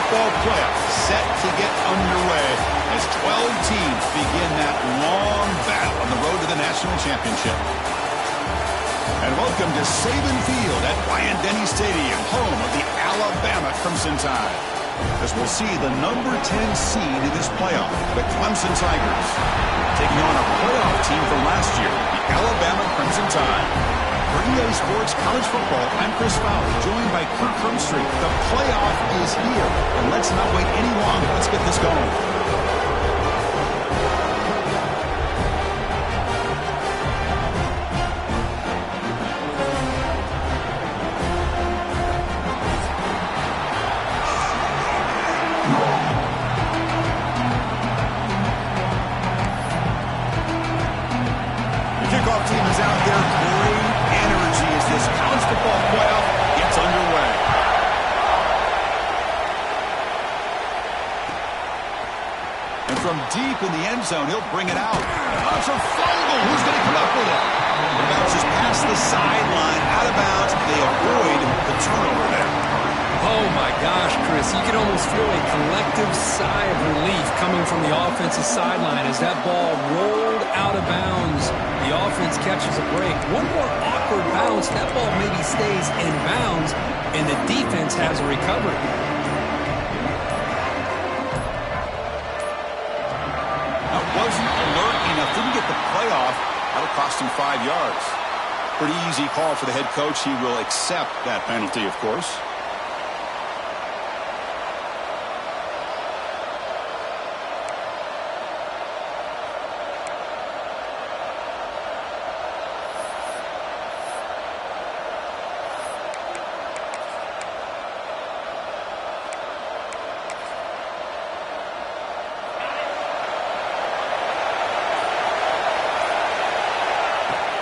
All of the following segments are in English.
football playoffs set to get underway as 12 teams begin that long battle on the road to the national championship. And welcome to Saban Field at Bryant-Denny Stadium, home of the Alabama Crimson Tide, as we'll see the number 10 seed in this playoff, the Clemson Tigers, taking on a playoff team from last year, the Alabama Crimson Tide. For EA Sports College Football, I'm Chris Fowler, joined by Kirk Crumstreet. The playoff is here, and let's not wait any longer. Let's get this going. Team is out there. Great energy as this college football playoff gets underway. And from deep in the end zone, he'll bring it out. Oh, it's a fumble. Who's going to come up with it? The bounces past the sideline, out of bounds. They avoid the turnover there. Oh, my gosh, Chris. You can almost feel a collective sigh of relief coming from the offensive sideline as that ball rolled out of bounds. The offense catches a break. One more awkward bounce. That ball maybe stays in bounds, and the defense has a recovery. That wasn't alert enough. Didn't get the playoff. That'll cost him 5 yards. Pretty easy call for the head coach. He will accept that penalty, of course.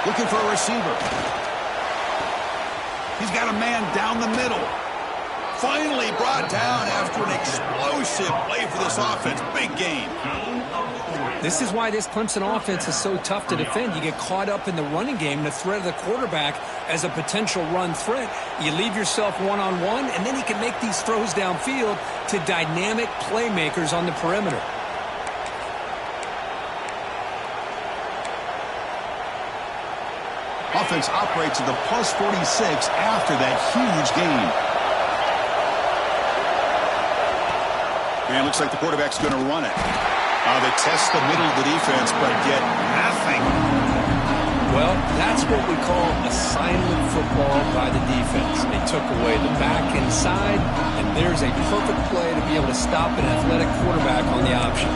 Looking for a receiver. He's got a man down the middle. Finally brought down after an explosive play for this offense. Big game. This is why this Clemson offense is so tough to defend. You get caught up in the running game, the threat of the quarterback as a potential run threat. You leave yourself one-on-one, and then he can make these throws downfield to dynamic playmakers on the perimeter. Offense operates at the plus 46 after that huge gain. And it looks like the quarterback's going to run it. They test the middle of the defense, but get nothing. Well, that's what we call a silent football by the defense. They took away the back inside, and there's a perfect play to be able to stop an athletic quarterback on the option.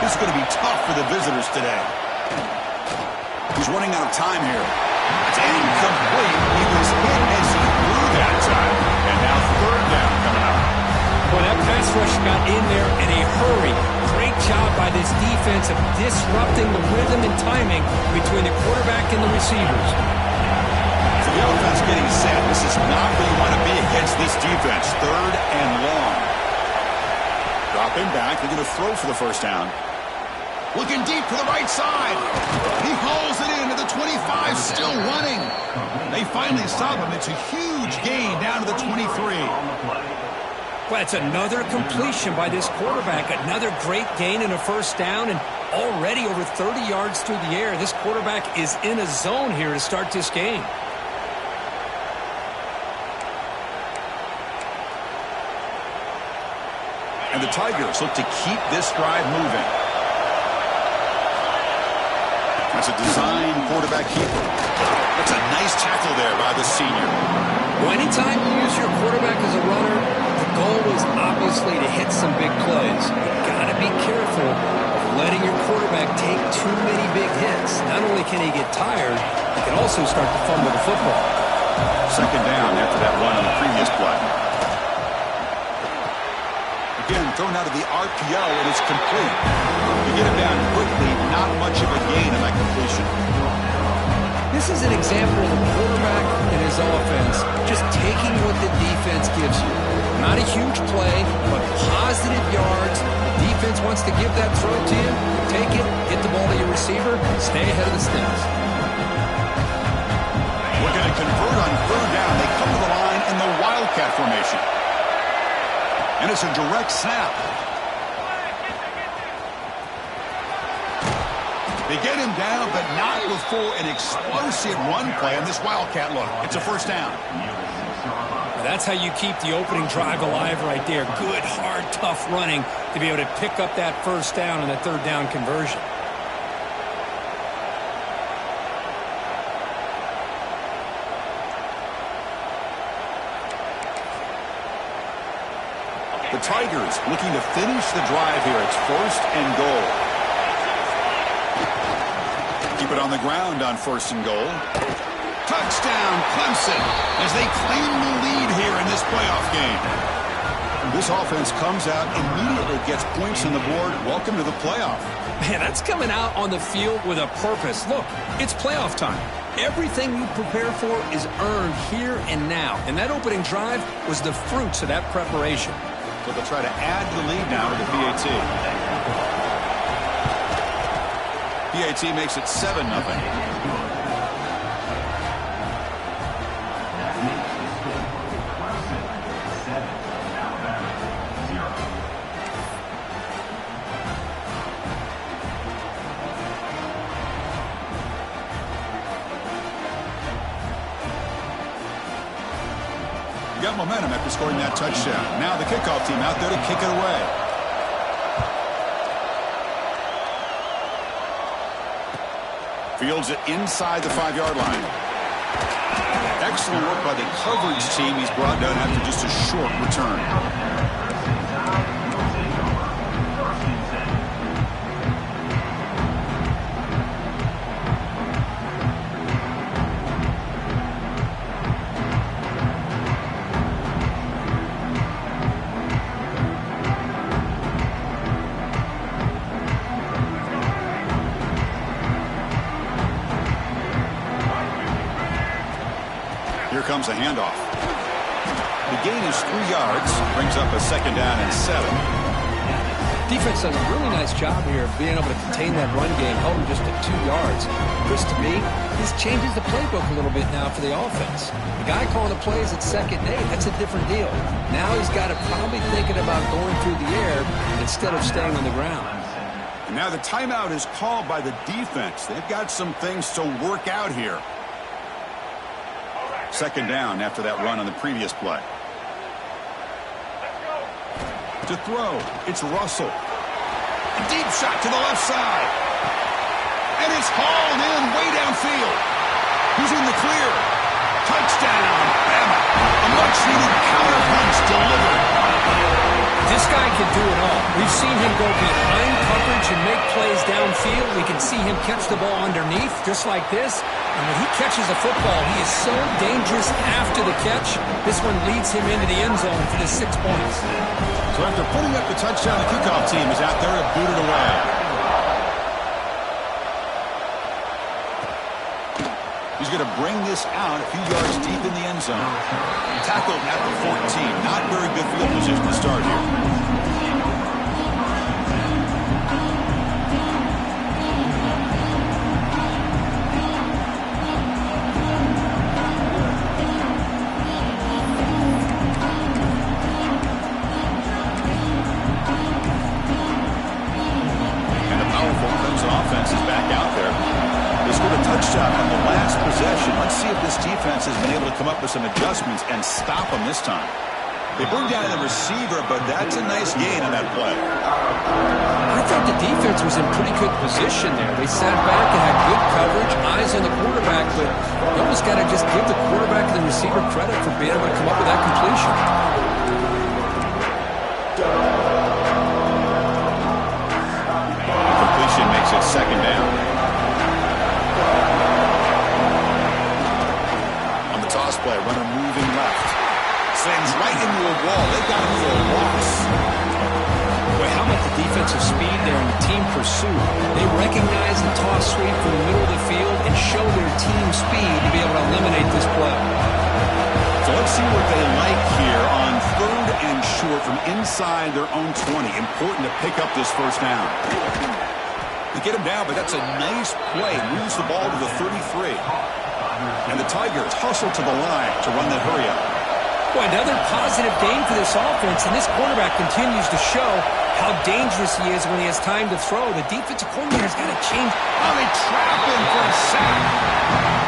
This is going to be tough for the visitors today. He's running out of time here. It's incomplete. He was hit as he threw that time. And now third down coming up. Well, that pass rush got in there in a hurry. Great job by this defense of disrupting the rhythm and timing between the quarterback and the receivers. So the offense getting set. This is not where you want to be against this defense. Third and long. Dropping back. They're going to throw for the first down. Looking deep to the right side. He hauls it into the 25, still running. They finally stop him. It's a huge gain down to the 23. Well, that's another completion by this quarterback. Another great gain and a first down, and already over 30 yards through the air. This quarterback is in a zone here to start this game. And the Tigers look to keep this drive moving. That's a design quarterback keeper. That's a nice tackle there by the senior. Well, anytime you use your quarterback as a runner, the goal is obviously to hit some big plays. You've got to be careful of letting your quarterback take too many big hits. Not only can he get tired, he can also start to fumble the football. Second down after that run on the previous play. Again, thrown out of the RPO, and it's complete. You get him down quickly, not much of a gain in that completion. This This is an example of a quarterback and his offense just taking what the defense gives you. Not a huge play, but positive yards. The defense wants to give that throw to you. Take it, hit the ball to your receiver, stay ahead of the sticks. We're going to convert on third down. They come to the line in the Wildcat formation. And it's a direct snap. They get him down, but not before an explosive run play on this Wildcat look. It's a first down. That's how you keep the opening drive alive right there. Good, hard, tough running to be able to pick up that first down and the third down conversion. The Tigers looking to finish the drive here. It's first and goal. Keep it on the ground on first and goal. Touchdown, Clemson, as they claim the lead here in this playoff game. This offense comes out, immediately gets points on the board. Welcome to the playoff. Man, that's coming out on the field with a purpose. Look, it's playoff time. Everything you prepare for is earned here and now. And that opening drive was the fruits of that preparation. So they'll try to add to the lead now to the PAT. PAT makes it 7-0. Got momentum after scoring that touchdown. Now the kickoff team out there to kick it away. Fields it inside the 5-yard line. Excellent work by the coverage team. He's brought down after just a short return. Here comes a handoff. The gain is 3 yards, brings up a second down and 7. Defense does a really nice job here of being able to contain that run game, held him just at 2 yards. Chris, to me, this changes the playbook a little bit now for the offense. The guy calling the plays at second and 8, that's a different deal. Now he's got to probably thinking about going through the air instead of staying on the ground. And now the timeout is called by the defense. They've got some things to work out here. Second down after that run on the previous play. To throw, it's Russell. A deep shot to the left side. And it's hauled in way downfield. He's in the clear. Touchdown, Bama. A much-needed counter punch delivered. This guy can do it all. We've seen him go behind coverage and make plays downfield. We can see him catch the ball underneath, just like this. And when he catches a football, he is so dangerous after the catch. This one leads him into the end zone for the 6 points. So after putting up the touchdown, the kickoff team is out there to boot it away. He's going to bring this out a few yards deep in the end zone. Tackled at the 14. Not very good field position to start here. On the last possession. Let's see if this defense has been able to come up with some adjustments and stop them this time. They bring down the receiver, but that's a nice gain on that play. I thought the defense was in pretty good position there. They sat back and had good coverage, eyes on the quarterback, but you almost got to just give the quarterback and the receiver credit for being able to come up with that completion. Completion makes it second down. Play, runner moving left. Slams right into a wall. They've got him for a loss. Boy, how about the defensive speed there and the team pursuit? They recognize the toss sweep from the middle of the field and show their team speed to be able to eliminate this play. So let's see what they like here on 3rd and short from inside their own 20. Important to pick up this first down. They get him down, but that's a nice play. Moves the ball to the 33. And the Tigers hustle to the line to run that hurry up. Boy, another positive game for this offense, and this quarterback continues to show how dangerous he is when he has time to throw. The defensive coordinator's got to change. Oh, they trap him for a sack.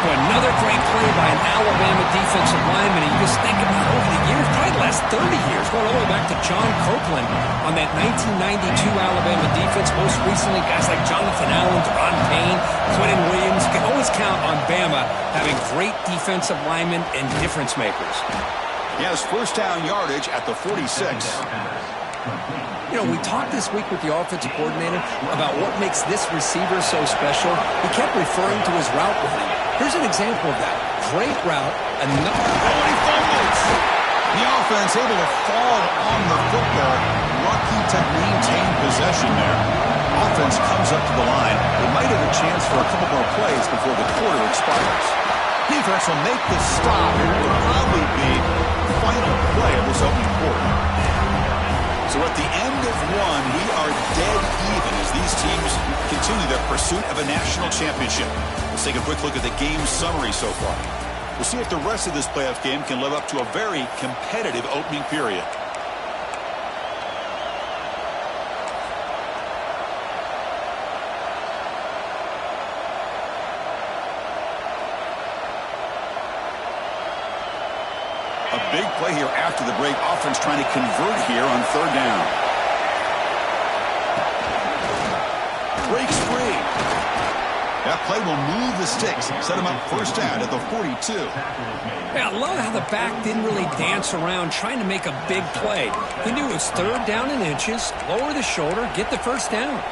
Boy, another great play by an Alabama defensive lineman. And you just think about over the years, probably the last 30 years, going all the way back to John Copeland on that 1992 Alabama defense. Most recently, guys like Jonathan Allen, Deron Payne, Quentin Williams. You can always count on Bama having great defensive linemen and difference makers. He has first down yardage at the 46. You know, we talked this week with the offensive coordinator about what makes this receiver so special. He kept referring to his route running. Here's an example of that. Great route. Another. Oh, he fumbles. The offense able to fall on the football. Lucky to maintain possession there. Offense comes up to the line. They might have a chance for a couple more plays before the quarter expires. Defense will make the stop. It will probably be the final play of this opening quarter. So at the end of one, we are dead even as these teams continue their pursuit of a national championship. Let's take a quick look at the game summary so far. We'll see if the rest of this playoff game can live up to a very competitive opening period. A big play here after the break. Offense trying to convert here on 3rd down. Breaks free. That play will move the sticks. Set him up first down at the 42. Yeah, I love how the back didn't really dance around trying to make a big play. He knew it was 3rd down in inches. Lower the shoulder, get the first down.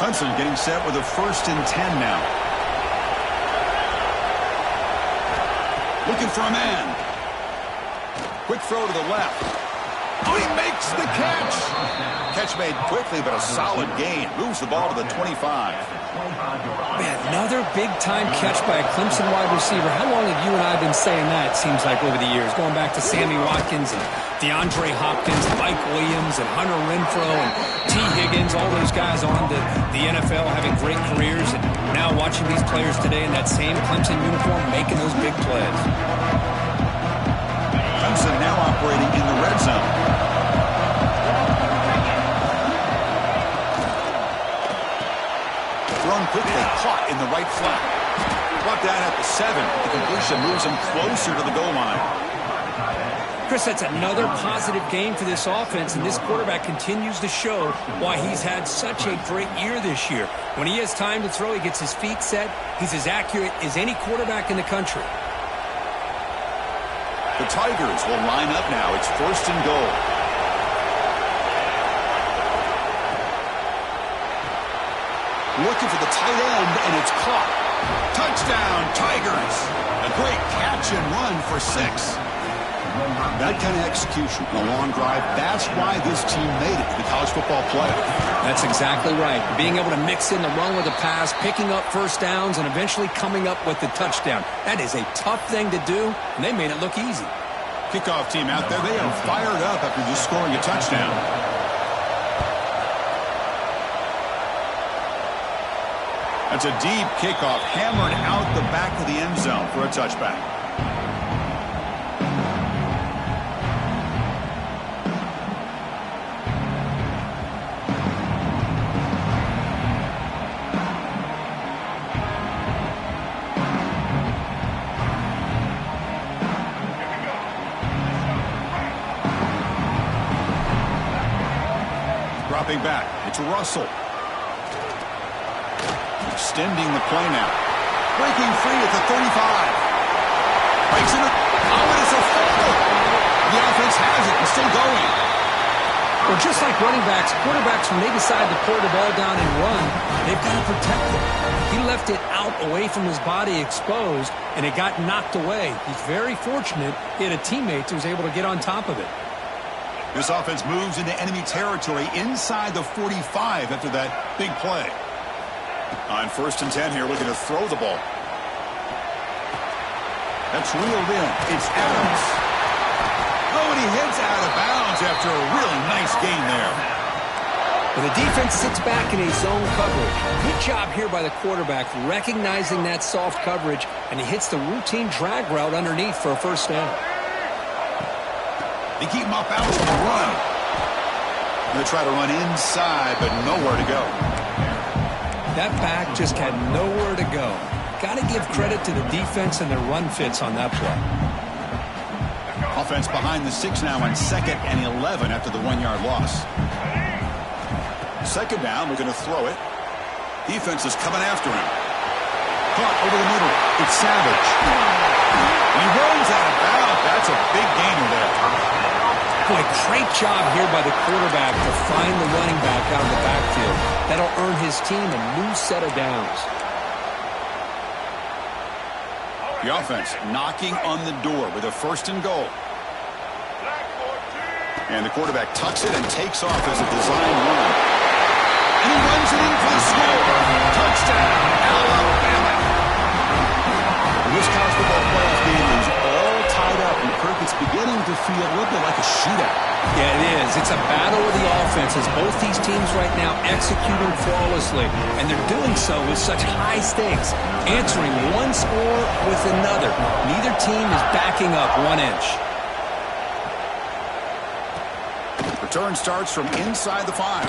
Hudson getting set with a 1st and 10 now. Looking for a man. Quick throw to the left. Oh, he makes the catch. Catch made quickly, but a solid gain. Moves the ball to the 25. Man, another big-time catch by a Clemson wide receiver. How long have you and I been saying that, it seems like, over the years? Going back to Sammy Watkins and DeAndre Hopkins, Mike Williams, and Hunter Renfrow, and T. Higgins, all those guys on to the NFL having great careers. And now watching these players today in that same Clemson uniform making those big plays. Clemson now operating in the red zone. Thrown quickly, caught in the right flat. Brought down at the 7. The completion moves him closer to the goal line. Chris, that's another positive game for this offense, and this quarterback continues to show why he's had such a great year this year. When he has time to throw, he gets his feet set. He's as accurate as any quarterback in the country. The Tigers will line up now. It's 1st and goal. Looking for the tight end, and it's caught. Touchdown, Tigers. A great catch and run for 6. That kind of execution on a long drive, that's why this team made it to the college football playoff. That's exactly right. Being able to mix in the run with the pass, picking up first downs, and eventually coming up with the touchdown. That is a tough thing to do, and they made it look easy. Kickoff team out there, they are fired up after just scoring a touchdown. That's a deep kickoff, hammered out the back of the end zone for a touchback. Dropping back, it's Russell. Extending the play now. Breaking free at the 35. Breaks into. Oh, and it's a fumble. The offense has it and still going. Well, just like running backs, quarterbacks, when they decide to pull the ball down and run, they've got to protect it. He left it out away from his body exposed, and it got knocked away. He's very fortunate he had a teammate who was able to get on top of it. This offense moves into enemy territory inside the 45 after that big play. On 1st and 10 here, looking to throw the ball. That's reeled in. It's Adams. Oh, and he heads out of bounds after a really nice gain there. Well, the defense sits back in a zone coverage. Good job here by the quarterback recognizing that soft coverage, and he hits the routine drag route underneath for a first down. They keep him off balance on the run. They try to run inside, but nowhere to go. That back just had nowhere to go. Got to give credit to the defense and their run fits on that play. Offense behind the 6 now on 2nd and 11 after the 1-yard loss. 2nd down, looking to throw it. Defense is coming after him. Caught over the middle. It's Savage. He runs out of bounds. That's a big gainer there. Boy, great job here by the quarterback to find the running back out of the backfield. That'll earn his team a new set of downs. The offense knocking on the door with a 1st and goal. And the quarterback tucks it and takes off as a design run. And he runs it in for the score. Touchdown, Alabama. This college football playoff game is all tied up, and Kirk, it's beginning to feel a little bit like a shootout. Yeah, it is. It's a battle of the offenses. Both these teams right now executing flawlessly, and they're doing so with such high stakes, answering one score with another. Neither team is backing up 1 inch. Return starts from inside the 5.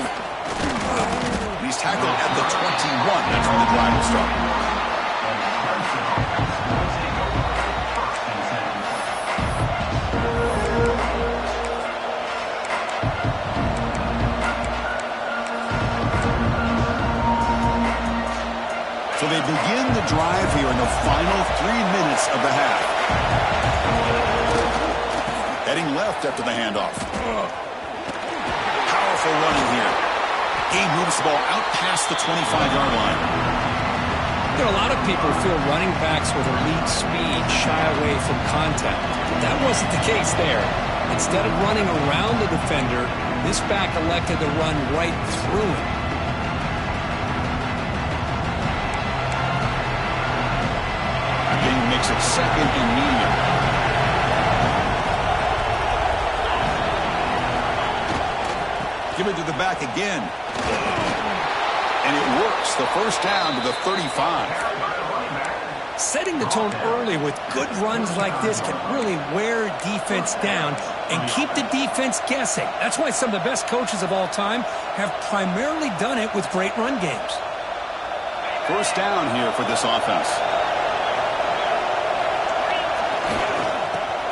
He's tackled at the 21. That's when the drive will start. So they begin the drive here in the final 3 minutes of the half. Heading left after the handoff. Powerful running here. He moves the ball out past the 25-yard line. There are a lot of people who feel running backs with elite speed shy away from contact. But that wasn't the case there. Instead of running around the defender, this back elected to run right through him. Makes it 2nd and medium. Give it to the back again. And it works. The 1st down to the 35. Setting the tone early with good runs like this can really wear defense down and keep the defense guessing. That's why some of the best coaches of all time have primarily done it with great run games. 1st down here for this offense.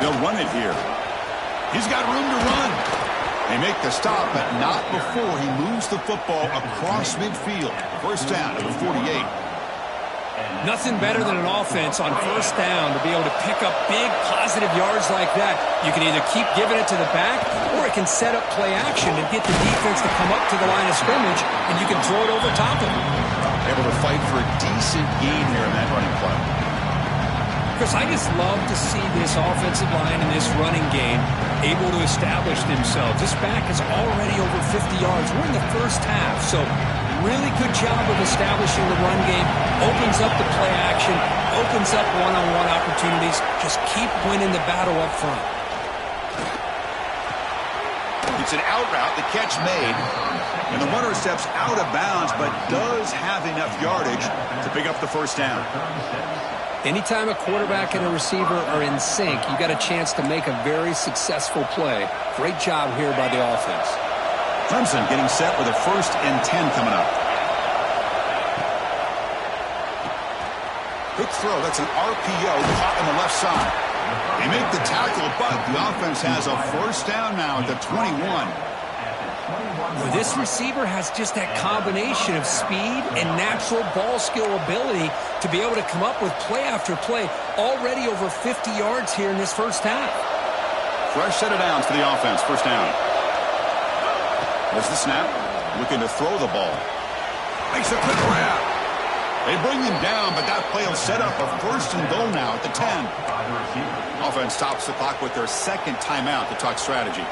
They'll run it here. He's got room to run. They make the stop, but not before he moves the football across midfield. 1st down to the 48. Nothing better than an offense on 1st down to be able to pick up big positive yards like that. You can either keep giving it to the back, or it can set up play action and get the defense to come up to the line of scrimmage, and you can throw it over top of them. Able to fight for a decent gain here in that running play. Chris, I just love to see this offensive line and this running game able to establish themselves. This back is already over 50 yards. We're in the 1st half, so really good job of establishing the run game. Opens up the play action, opens up one-on-one opportunities. Just keep winning the battle up front. It's an out route, the catch made. And the runner steps out of bounds, but does have enough yardage to pick up the 1st down. Anytime a quarterback and a receiver are in sync, you got a chance to make a very successful play. Great job here by the offense. Clemson getting set with a 1st and 10 coming up. Quick throw. That's an RPO caught on the left side. They make the tackle, but the offense has a 1st down now at the 21. Well, this receiver has just that combination of speed and natural ball skill ability to be able to come up with play after play. Already over 50 yards here in this 1st half. Fresh set of downs for the offense. 1st down. There's the snap. Looking to throw the ball. Makes a quick grab. They bring him down, but that play will set up a 1st and goal now at the 10. Offense stops the clock with their 2nd timeout to talk strategy.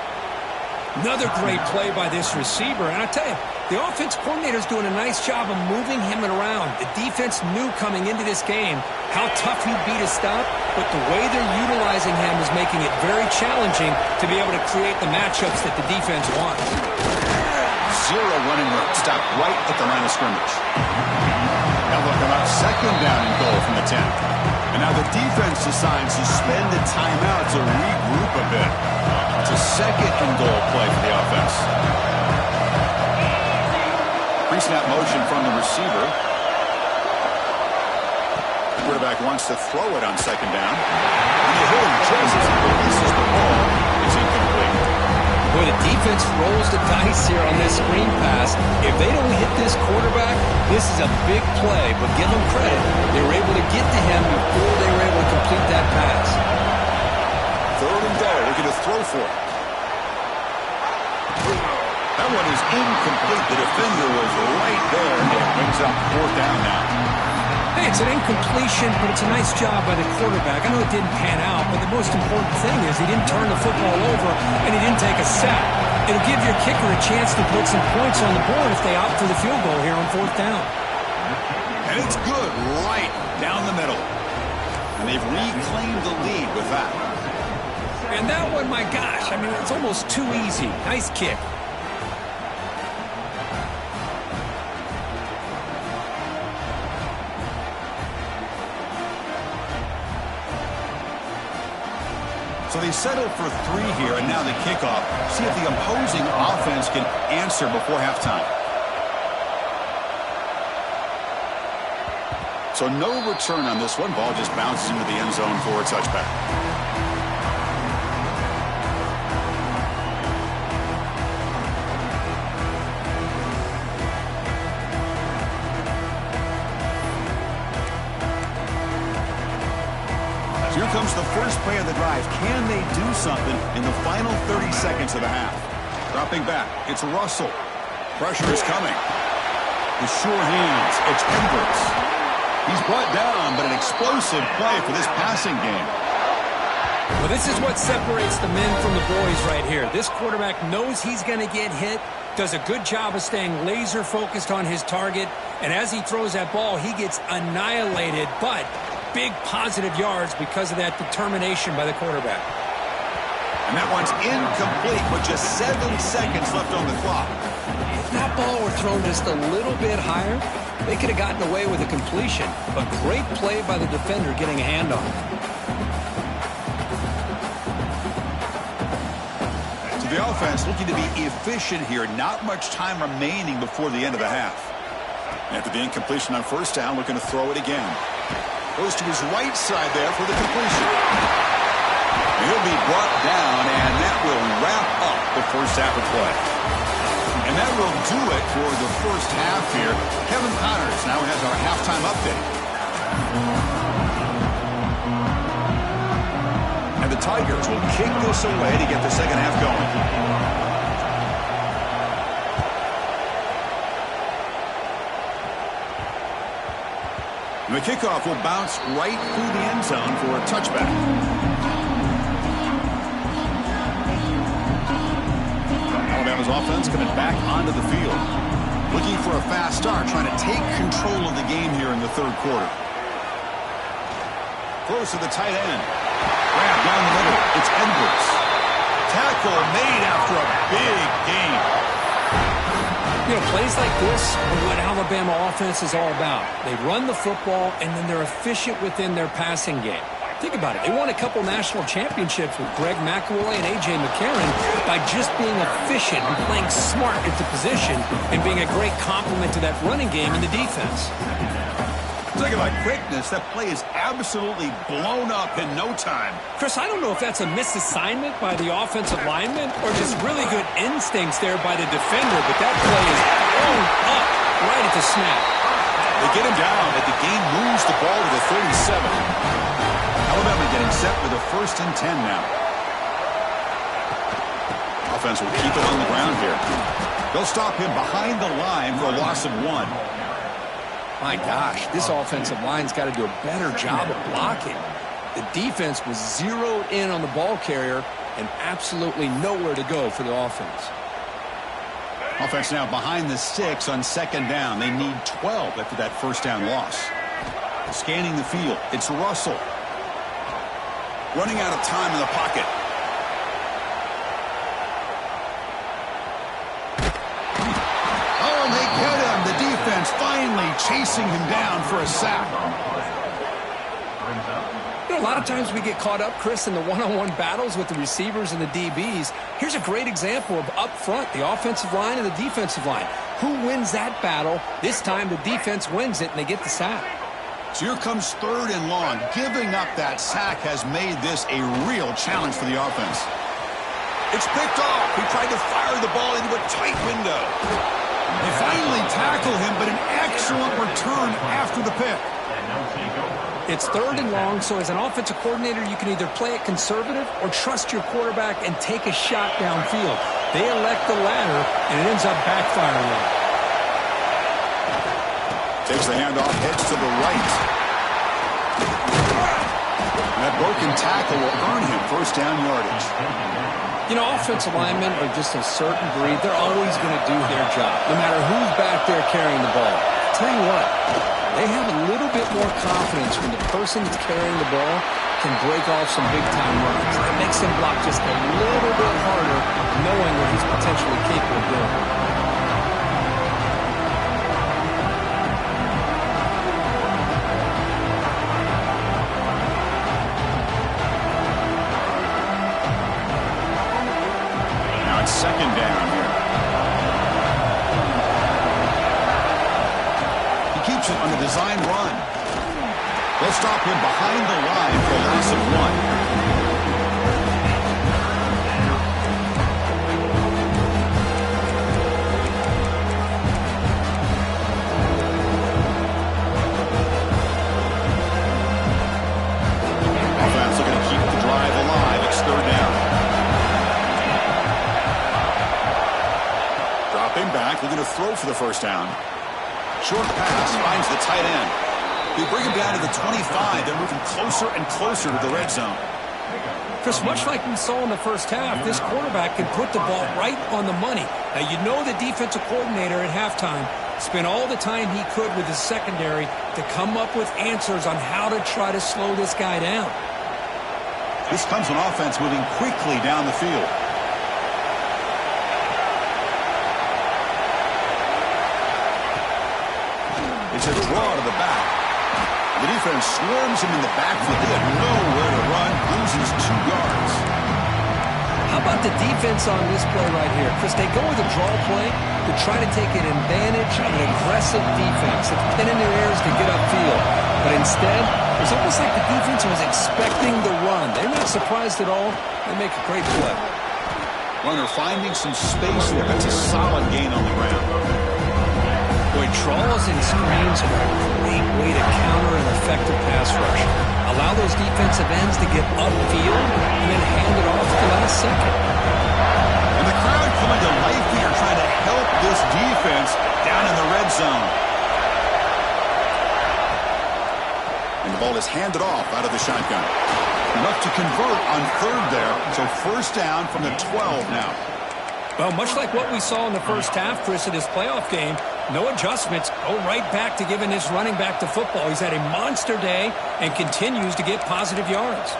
Another great play by this receiver. And I tell you, the offense coordinator's doing a nice job of moving him around. The defense knew coming into this game how tough he'd be to stop, but the way they're utilizing him is making it very challenging to be able to create the matchups that the defense wants. Zero running room. Stopped right at the line of scrimmage. Now look about second down and goal from the 10. And now the defense decides to spend a timeout to regroup a bit. It's a second and goal play for the offense. Pre-snap motion from the receiver. The quarterback wants to throw it on second down. And the hitter chases and releases the ball. It's incomplete. Boy, the defense rolls the dice here on this screen pass. If they don't hit this quarterback, this is a big play. But give them credit. They were able to get to him before they were able to complete that pass. Third and goal. Looking to throw for it. That one is incomplete. The defender was right there. And it brings up fourth down now. Hey, it's an incompletion, but it's a nice job by the quarterback. I know it didn't pan out, but the most important thing is he didn't turn the football over and he didn't take a sack. It'll give your kicker a chance to put some points on the board if they opt for the field goal here on fourth down. And it's good right down the middle. And they've reclaimed the lead with that. And that one, my gosh, I mean, it's almost too easy. Nice kick. So they settled for 3 here, and now the kickoff. See if the opposing offense can answer before halftime. So no return on this one. Ball just bounces into the end zone for a touchback. Here comes the first play of the drive. Can they do something in the final 30 seconds of the half? Dropping back. It's Russell. Pressure is coming. With sure hands, it's Edwards. He's brought down, but an explosive play for this passing game. Well, this is what separates the men from the boys right here. This quarterback knows he's going to get hit, does a good job of staying laser focused on his target, and as he throws that ball, he gets annihilated, but big positive yards because of that determination by the quarterback. And that one's incomplete with just 7 seconds left on the clock. If that ball were thrown just a little bit higher, they could have gotten away with a completion. But great play by the defender getting a hand on it. So the offense looking to be efficient here. Not much time remaining before the end of the half. After the incompletion on first down, looking to throw it again. Goes to his right side there for the completion. He'll be brought down, and that will wrap up the first half of play. And that will do it for the first half here. Kevin Connors now has our halftime update. And the Tigers will kick this away to get the second half going. And the kickoff will bounce right through the end zone for a touchback. Alabama's offense coming back onto the field. Looking for a fast start, trying to take control of the game here in the third quarter. Close to the tight end. Grab down the middle. It's Edwards. Tackle made after a big gain. You know, plays like this are what Alabama offense is all about. They run the football, and then they're efficient within their passing game. Think about it. They won a couple national championships with Greg McElroy and A.J. McCarron by just being efficient and playing smart at the position and being a great complement to that running game in the defense. Talking about quickness, that play is absolutely blown up in no time. Chris, I don't know if that's a misassignment by the offensive lineman or just really good instincts there by the defender, but that play is blown up right at the snap. They get him down, but the game moves the ball to the 37. Alabama getting set with a 1st and 10 now. Offense will keep it on the ground here. They'll stop him behind the line for a loss of 1. My gosh, this offensive line's got to do a better job of blocking. The defense was zeroed in on the ball carrier, and absolutely nowhere to go for the offense. Offense now behind the 6 on second down. They need 12 after that first down loss. Scanning the field, it's Russell. Running out of time in the pocket. Oh, and they get him. The defense finally chasing him down for a sack. You know, a lot of times we get caught up, Chris, in the one-on-one battles with the receivers and the DBs. Here's a great example of up front, the offensive line and the defensive line. Who wins that battle? This time the defense wins it, and they get the sack. So here comes third and long. Giving up that sack has made this a real challenge for the offense. It's picked off. He tried to fire the ball into a tight window. They finally tackle him, but an excellent return after the pick. It's third and long, so as an offensive coordinator, you can either play it conservative or trust your quarterback and take a shot downfield. They elect the latter, and it ends up backfiring. Takes the handoff, heads to the right. And that broken tackle will earn him first down yardage. You know, offensive linemen are just a certain breed. They're always going to do their job, no matter who's back there carrying the ball. I'll tell you what, they have a little bit more confidence when the person that's carrying the ball can break off some big-time runs. It makes him block just a little bit harder, knowing what he's potentially capable of doing. Second down here. He keeps it on the design run. They'll stop him behind the line for a loss of 1. Offense looking to keep the drive alive. It's third down. Back, looking to throw for the first down. Short pass finds the tight end. They bring him down to the 25. They're moving closer and closer to the red zone. Chris, much like we saw in the first half, this quarterback can put the ball right on the money. Now, you know the defensive coordinator at halftime spent all the time he could with his secondary to come up with answers on how to try to slow this guy down. This comes from offense moving quickly down the field. It's a draw to the back. The defense swarms him in the backfield. They have nowhere to run. Loses 2 yards. How about the defense on this play right here? Chris, they go with a draw play to try to take an advantage of an aggressive defense. It's pinning their ears to get upfield. But instead, it's almost like the defense was expecting the run. They're not surprised at all. They make a great play. Runner finding some space there. That's a solid gain on the ground. Boy, draws and screens are a great way to counter an effective pass rush. Allow those defensive ends to get upfield and then hand it off at the last second. And the crowd coming to life here trying to help this defense down in the red zone. And the ball is handed off out of the shotgun. Enough to convert on third there. So first down from the 12 now. Well, much like what we saw in the first half, Chris, in this playoff game, no adjustments, go right back to giving his running back to football. He's had a monster day and continues to get positive yards.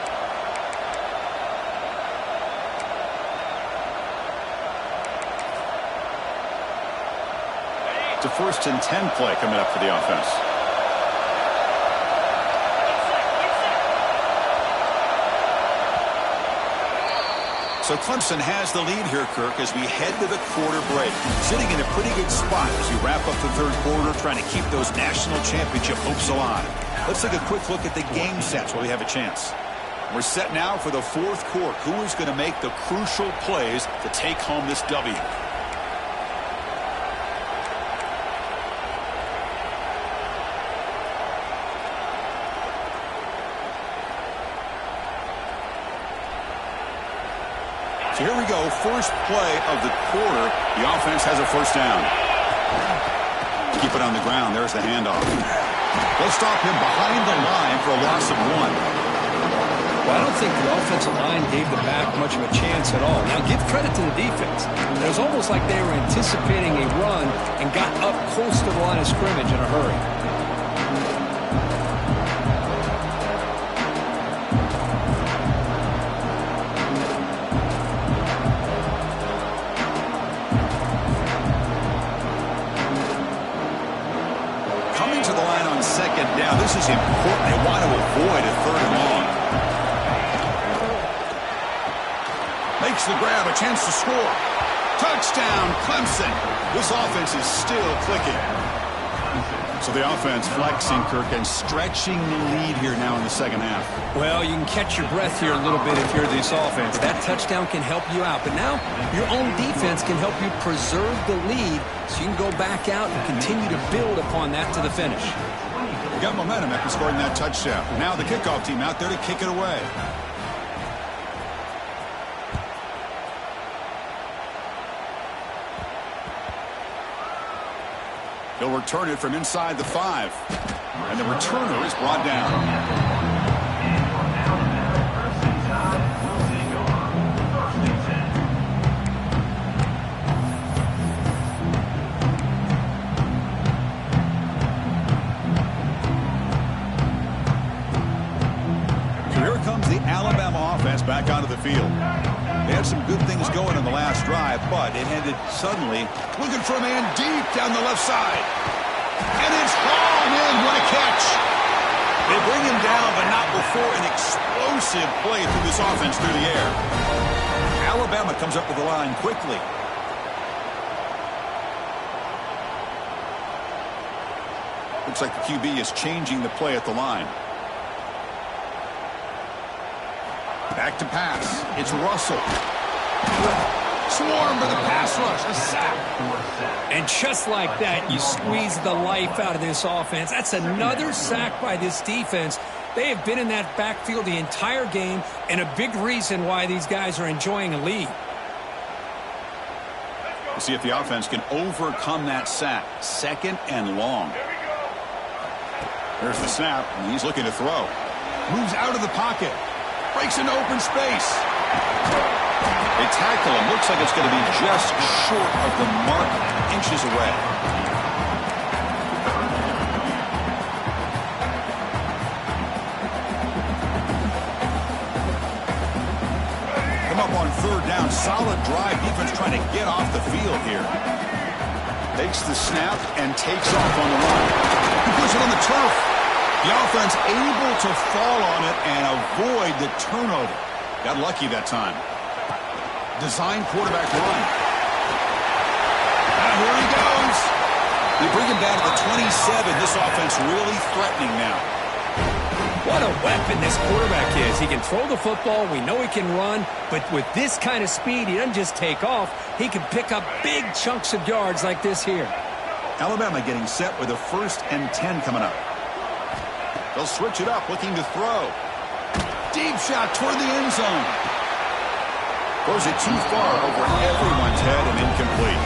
It's a 1st and 10 play coming up for the offense. So Clemson has the lead here, Kirk, as we head to the quarter break. Sitting in a pretty good spot as we wrap up the third quarter, trying to keep those national championship hopes alive. Let's take a quick look at the game sets while we have a chance. We're set now for the fourth quarter. Who is going to make the crucial plays to take home this W? So here we go, first play of the quarter. The offense has a first down. Keep it on the ground. There's the handoff. They'll stop him behind the line for a loss of 1. Well, I don't think the offensive line gave the back much of a chance at all. Now, give credit to the defense. It was almost like they were anticipating a run and got up close to the line of scrimmage in a hurry. Coming to the line on second down. This is important. They want to avoid a third and long. Makes the grab, a chance to score. Touchdown, Clemson. This offense is still clicking. So the offense flexing, Kirk, and stretching the lead here now in the second half. Well, you can catch your breath here a little bit if you're this offense. That touchdown can help you out. But now your own defense can help you preserve the lead so you can go back out and continue to build upon that to the finish. You got momentum after scoring that touchdown. Now the kickoff team out there to kick it away. He'll return it from inside the 5. And the returner is brought down. So here comes the Alabama offense back onto the field. They had some good things going in the last drive, but it ended suddenly looking for a man deep down the left side. And it's hauled in. What a catch. They bring him down, but not before an explosive play through this offense through the air. Alabama comes up with the line quickly. Looks like the QB is changing the play at the line. Back to pass. It's Russell. Swarm for the pass rush. A sack. And just like that, you squeeze the life out of this offense. That's another sack by this defense. They have been in that backfield the entire game, and a big reason why these guys are enjoying a lead. We'll see if the offense can overcome that sack. Second and long. There's the snap, and he's looking to throw. Moves out of the pocket. Breaks into open space. They tackle him. Looks like it's going to be just short of the mark, inches away. Come up on third down. Solid drive. Defense trying to get off the field here. Takes the snap and takes off on the run. He puts it on the turf. The offense able to fall on it and avoid the turnover. Got lucky that time. Design quarterback run. And here he goes. They bring him down to the 27. This offense really threatening now. What a weapon this quarterback is. He can throw the football. We know he can run. But with this kind of speed, he doesn't just take off. He can pick up big chunks of yards like this here. Alabama getting set with a 1st and 10 coming up. They'll switch it up, looking to throw. Deep shot toward the end zone. Goes it too far over everyone's head and incomplete.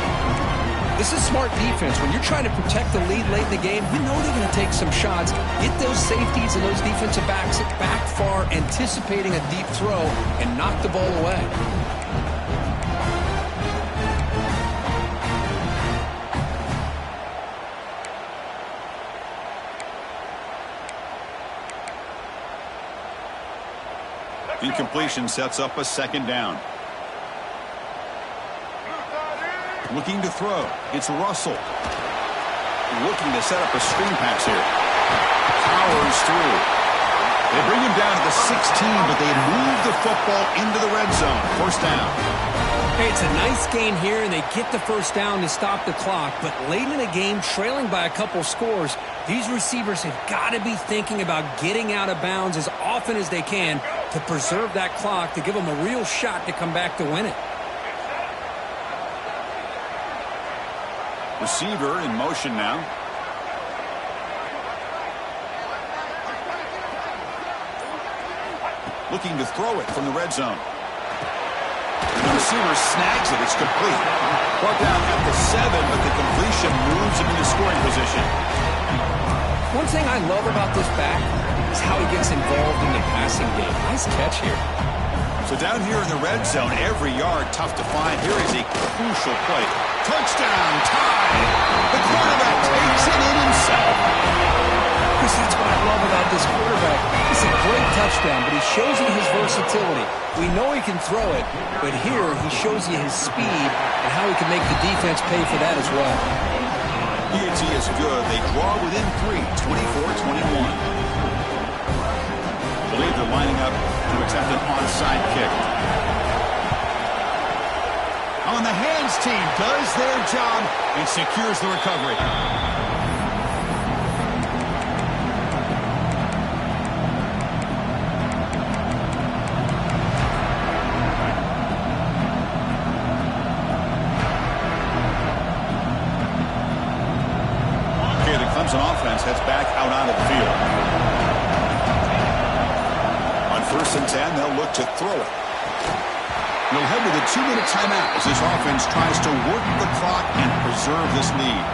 This is smart defense. When you're trying to protect the lead late in the game, you know they're going to take some shots. Get those safeties and those defensive backs back far, anticipating a deep throw, and knock the ball away. Incompletion sets up a 2nd down. Looking to throw. It's Russell. Looking to set up a screen pass here. Powers through. They bring him down to the 16, but they move the football into the red zone. 1st down. Hey, it's a nice game here, and they get the 1st down to stop the clock. But late in the game, trailing by a couple scores, these receivers have got to be thinking about getting out of bounds as often as they can to preserve that clock, to give them a real shot to come back to win it. Receiver in motion now. Looking to throw it from the red zone. The receiver snags it. It's complete. Brought down at the 7, but the completion moves him into scoring position. One thing I love about this back is how he gets involved in the passing game. Nice catch here. So down here in the red zone, every yard tough to find. Here is a crucial play. Touchdown, tie. The quarterback takes it in himself. Chris, that's what I love about this quarterback. It's a great touchdown, but he shows you his versatility. We know he can throw it, but here he shows you his speed and how he can make the defense pay for that as well. Ncaa is good. They draw within 3, 24-21. I believe they're lining up to attempt an onside kick. On the hands team does their job and secures the recovery. Okay, the Clemson offense heads back out onto the field. First and 10, they'll look to throw it. They'll head to the 2-minute timeout as this offense tries to work the clock and preserve this lead.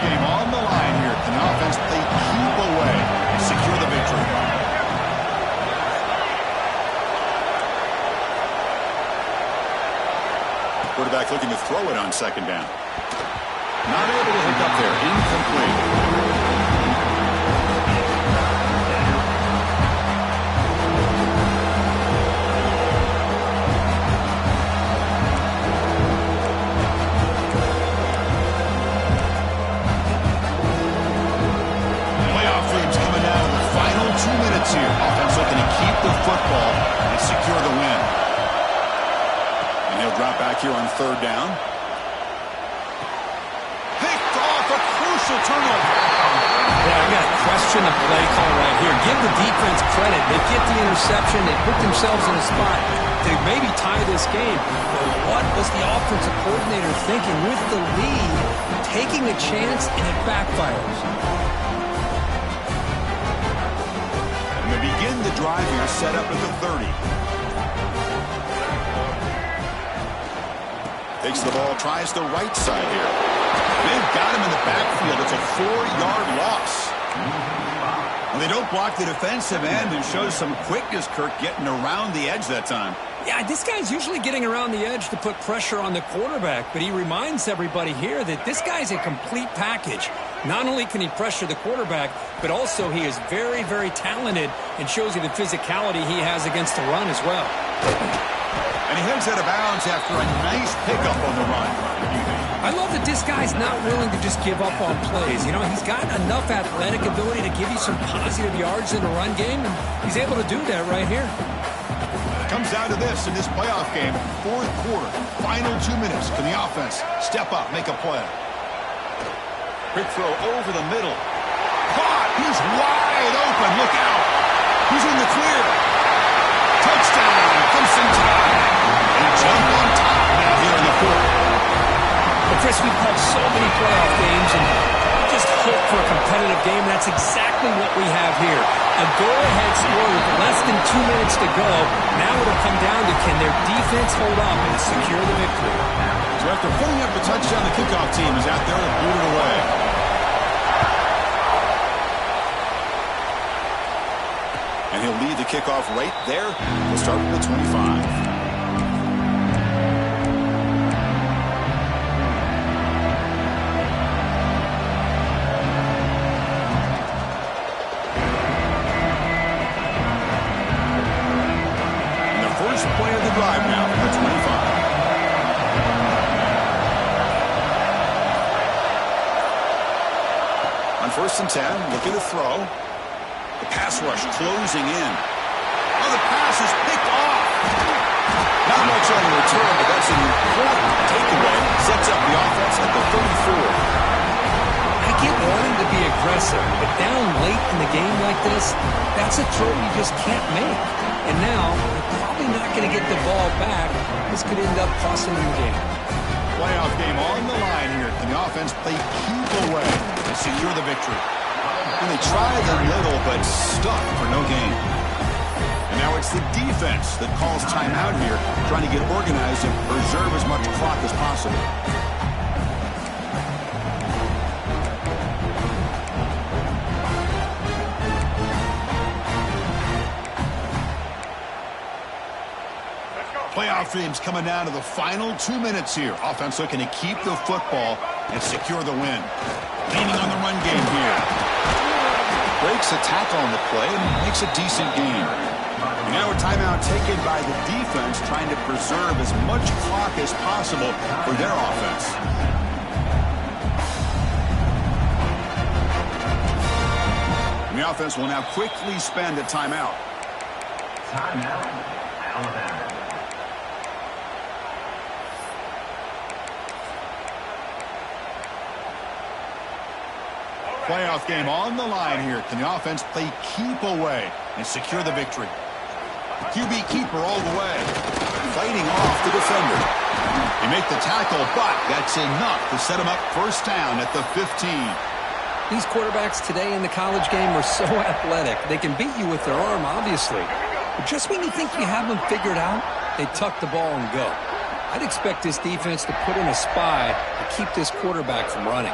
Game on the line here. Can the offense play keep away and secure the victory? Quarterback looking to throw it on second down. Not able to hook up there. Incomplete. Here. Offense looking to keep the football and secure the win. And he'll drop back here on third down. Picked off, a crucial turnover. Yeah, I got to question the play call right here. Give the defense credit. They get the interception. They put themselves in a spot to maybe tie this game. But what was the offensive coordinator thinking with the lead, taking a chance, and it backfires? Begin the drive here, set up at the 30. Takes the ball, tries the right side here. They've got him in the backfield. It's a 4-yard loss. Well, they don't block the defensive end and shows some quickness, Kirk, getting around the edge that time. Yeah, this guy's usually getting around the edge to put pressure on the quarterback, but he reminds everybody here that this guy's a complete package. Not only can he pressure the quarterback, but also he is very, very talented and shows you the physicality he has against the run as well. And he heads out of bounds after a nice pickup on the run. I love that this guy's not willing to just give up on plays. You know, he's got enough athletic ability to give you some positive yards in the run game, and he's able to do that right here. Comes down to this in this playoff game, fourth quarter, final 2 minutes. Can the offense step up, make a play? Quick throw over the middle. Caught! He's wide open. Look out! He's in the clear. Touchdown! Ncaa. And a jump on top now here in the fourth. Well, Chris, we've had so many playoff games and just hope for a competitive game. That's exactly what we have here. A go-ahead score with less than 2 minutes to go. Now it'll come down to can their defense hold up and secure the victory. So after putting up a touchdown, the kickoff team is out there to boot it away. And he'll lead the kickoff right there. We'll start with the 25. First play of the drive now from the 25. On first and 10, looking to throw. The pass rush closing in. Oh, the pass is picked off. Not much on the return, but that's an important takeaway. Sets up the offense at the 34. I get wanting to be aggressive, but down late in the game like this, that's a throw you just can't make. And now, they're probably not going to get the ball back. This could end up costing them the game. Playoff game on the line here. Can the offense play keep away and secure the victory? And they tried a little, but stuck for no gain. And now it's the defense that calls timeout here, trying to get organized and preserve as much clock as possible. Playoff games coming down to the final 2 minutes here. Offense looking to keep the football and secure the win. Leaning on the run game here. Breaks a tackle on the play and makes a decent gain. And now a timeout taken by the defense, trying to preserve as much clock as possible for their offense. And the offense will now quickly spend a timeout. Timeout, Alabama. Playoff game on the line here. Can the offense play keep away and secure the victory? QB keeper all the way. Fighting off the defender. They make the tackle, but that's enough to set him up first down at the 15. These quarterbacks today in the college game are so athletic. They can beat you with their arm, obviously. But just when you think you have them figured out, they tuck the ball and go. I'd expect this defense to put in a spy to keep this quarterback from running.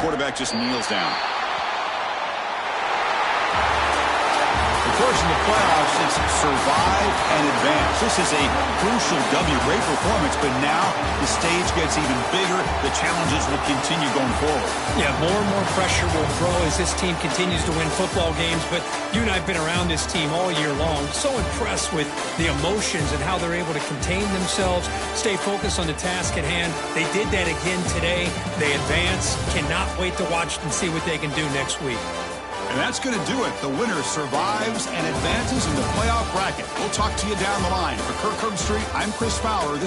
Quarterback just kneels down. Of course, in the playoffs, it's survive and advance. This is a crucial W. Great performance, but now the stage gets even bigger. The challenges will continue going forward. Yeah, more and more pressure will grow as this team continues to win football games, but you and I have been around this team all year long. So impressed with the emotions and how they're able to contain themselves, stay focused on the task at hand. They did that again today. They advance. Cannot wait to watch and see what they can do next week. And that's going to do it. The winner survives and advances in the playoff bracket. We'll talk to you down the line. For Kirk Herbstreit, I'm Chris Fowler. This